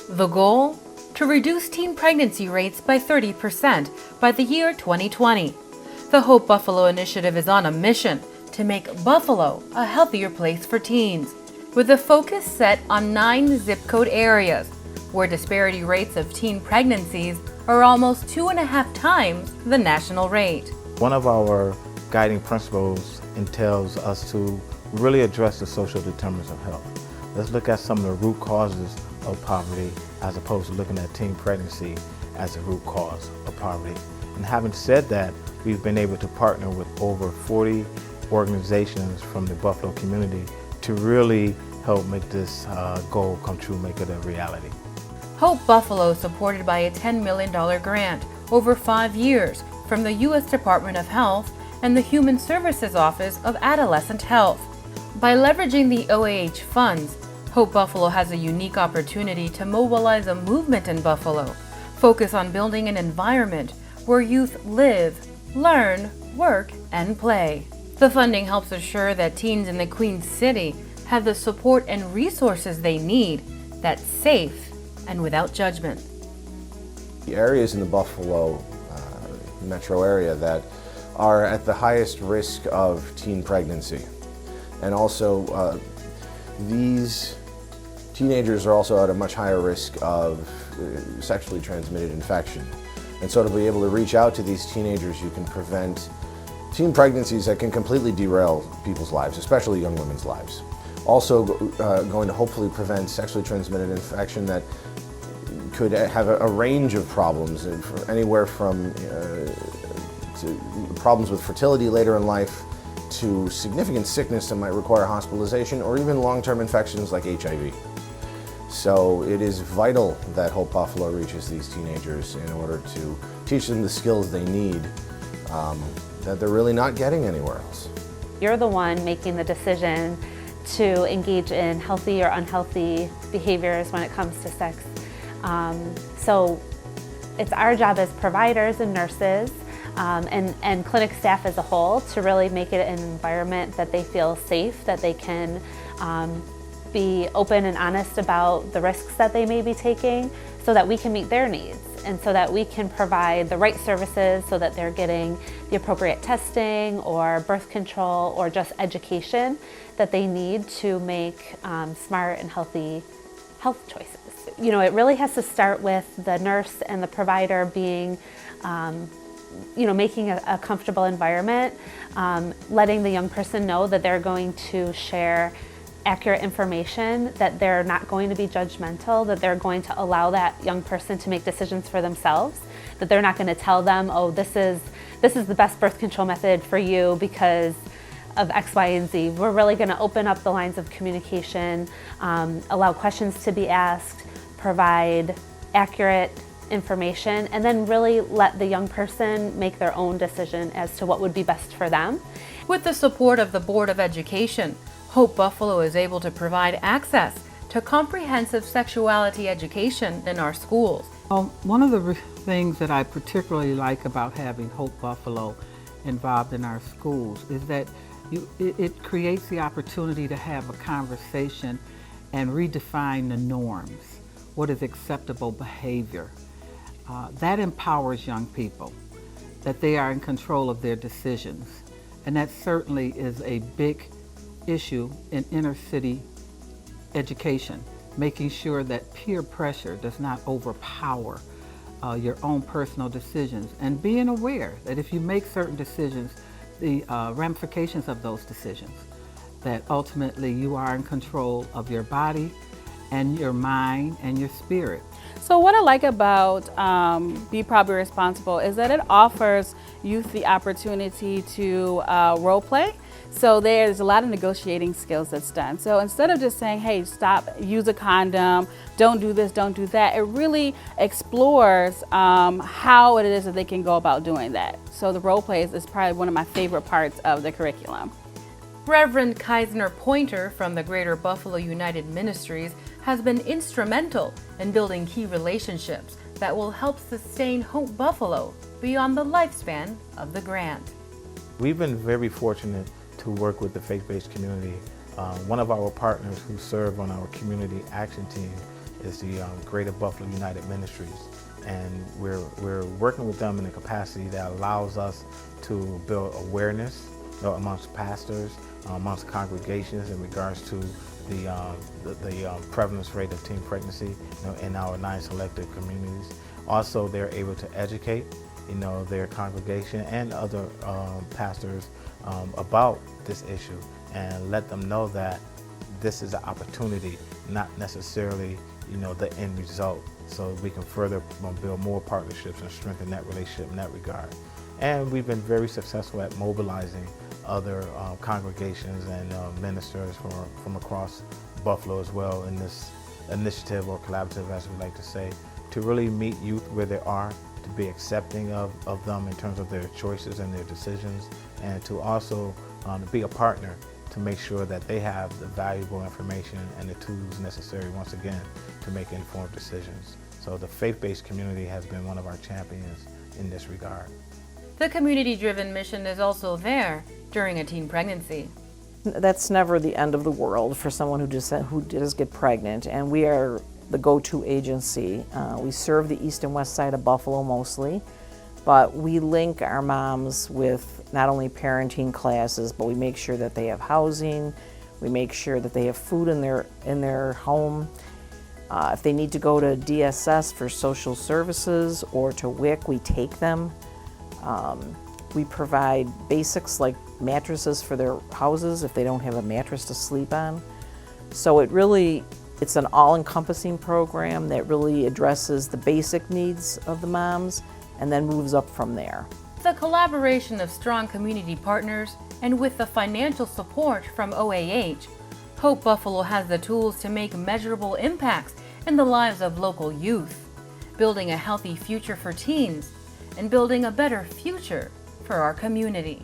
The goal? To reduce teen pregnancy rates by 30% by the year 2020. The Hope Buffalo initiative is on a mission to make Buffalo a healthier place for teens, with a focus set on 9 zip code areas where disparity rates of teen pregnancies are almost 2.5 times the national rate. One of our guiding principles entails us to really address the social determinants of health. Let's look at some of the root causes of poverty as opposed to looking at teen pregnancy as a root cause of poverty. And having said that, we've been able to partner with over 40 organizations from the Buffalo community to really help make this goal come true, make it a reality. Hope Buffalo is supported by a $10 million grant over 5 years from the U.S. Department of Health and the Human Services Office of Adolescent Health. By leveraging the OAH funds, Hope Buffalo has a unique opportunity to mobilize a movement in Buffalo, focus on building an environment where youth live, learn, work, and play. The funding helps assure that teens in the Queen City have the support and resources they need that's safe and without judgment. The areas in the Buffalo metro area that are at the highest risk of teen pregnancy, and also these teenagers are also at a much higher risk of sexually transmitted infection. And so to be able to reach out to these teenagers, you can prevent teen pregnancies that can completely derail people's lives, especially young women's lives. Also going to hopefully prevent sexually transmitted infection that could have a range of problems, anywhere from to problems with fertility later in life to significant sickness that might require hospitalization, or even long-term infections like HIV. So it is vital that Hope Buffalo reaches these teenagers in order to teach them the skills they need that they're really not getting anywhere else. You're the one making the decision to engage in healthy or unhealthy behaviors when it comes to sex. So it's our job as providers and nurses and clinic staff as a whole to really make it an environment that they feel safe, that they can be open and honest about the risks that they may be taking, so that we can meet their needs and so that we can provide the right services so that they're getting the appropriate testing or birth control or just education that they need to make smart and healthy health choices. You know, it really has to start with the nurse and the provider being making a comfortable environment, letting the young person know that they're going to share accurate information, that they're not going to be judgmental, that they're going to allow that young person to make decisions for themselves, that they're not going to tell them, oh, this is the best birth control method for you because of X, Y, and Z. We're really going to open up the lines of communication, allow questions to be asked, provide accurate information, and then really let the young person make their own decision as to what would be best for them. With the support of the Board of Education, Hope Buffalo is able to provide access to comprehensive sexuality education in our schools. Well, one of the things that I particularly like about having Hope Buffalo involved in our schools is that it creates the opportunity to have a conversation and redefine the norms. What is acceptable behavior? That empowers young people, that they are in control of their decisions. And that certainly is a big issue in inner city education, making sure that peer pressure does not overpower your own personal decisions, and being aware that if you make certain decisions, the ramifications of those decisions, that ultimately you are in control of your body and your mind and your spirit. So what I like about Be Proud, Be Responsible is that it offers youth the opportunity to role play. So there's a lot of negotiating skills that's done. So instead of just saying, hey, stop, use a condom, don't do this, don't do that, it really explores how it is that they can go about doing that. So the role play is probably one of my favorite parts of the curriculum. Reverend Keisner Pointer from the Greater Buffalo United Ministries has been instrumental in building key relationships that will help sustain Hope Buffalo beyond the lifespan of the grant. We've been very fortunate to work with the faith-based community. One of our partners who serve on our community action team is the Greater Buffalo United Ministries. And we're working with them in a capacity that allows us to build awareness amongst pastors, amongst congregations in regards to the prevalence rate of teen pregnancy in our 9 selected communities. Also, they're able to educate their congregation and other pastors about this issue and let them know that this is an opportunity, not necessarily the end result, so we can further build more partnerships and strengthen that relationship in that regard. And we've been very successful at mobilizing other congregations and ministers from across Buffalo as well in this initiative or collaborative, as we like to say, to really meet youth where they are, to be accepting of them in terms of their choices and their decisions, and to also be a partner to make sure that they have the valuable information and the tools necessary, once again, to make informed decisions. So the faith-based community has been one of our champions in this regard. The community-driven mission is also there during a teen pregnancy. That's never the end of the world for someone who does get pregnant, and we are the go-to agency. We serve the east and west side of Buffalo mostly, but we link our moms with not only parenting classes, but we make sure that they have housing, we make sure that they have food in their home. If they need to go to DSS for social services or to WIC, we take them. We provide basics like mattresses for their houses if they don't have a mattress to sleep on. So it's an all-encompassing program that really addresses the basic needs of the moms and then moves up from there. The collaboration of strong community partners and with the financial support from OAH, Hope Buffalo has the tools to make measurable impacts in the lives of local youth, building a healthy future for teens and building a better future for our community.